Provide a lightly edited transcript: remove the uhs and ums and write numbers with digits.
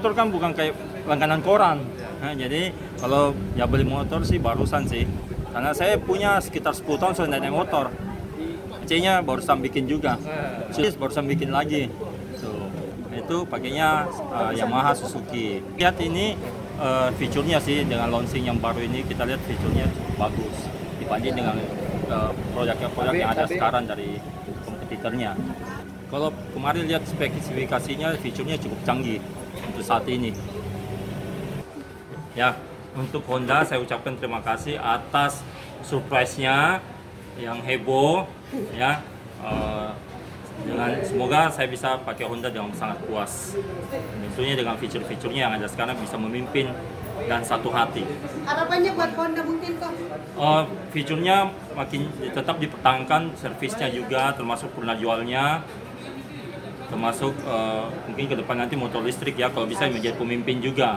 motor kan bukan kayak langganan koran. Nah, jadi kalau ya beli motor sih barusan sih. Karena saya punya sekitar 10 tahun sudah naik motor. C-nya barusan bikin juga. Terus barusan bikin lagi. Tuh. Itu pakainya Yamaha Suzuki. Lihat ini fiturnya sih dengan launching yang baru ini, kita lihat fiturnya bagus dibanding dengan produk yang ada sekarang dari kompetitornya. Kalau kemarin lihat spesifikasinya, fiturnya cukup canggih untuk saat ini. Ya, untuk Honda saya ucapkan terima kasih atas surprise-nya yang heboh, ya. Dengan semoga saya bisa pakai Honda dengan sangat puas. Tentunya dengan fitur-fiturnya yang ada sekarang bisa memimpin dan satu hati. Harapannya buat Honda mungkin kok? Fiturnya makin tetap dipertahankan, servisnya juga termasuk pernah jualnya, termasuk mungkin ke depan nanti motor listrik ya, kalau bisa menjadi pemimpin juga.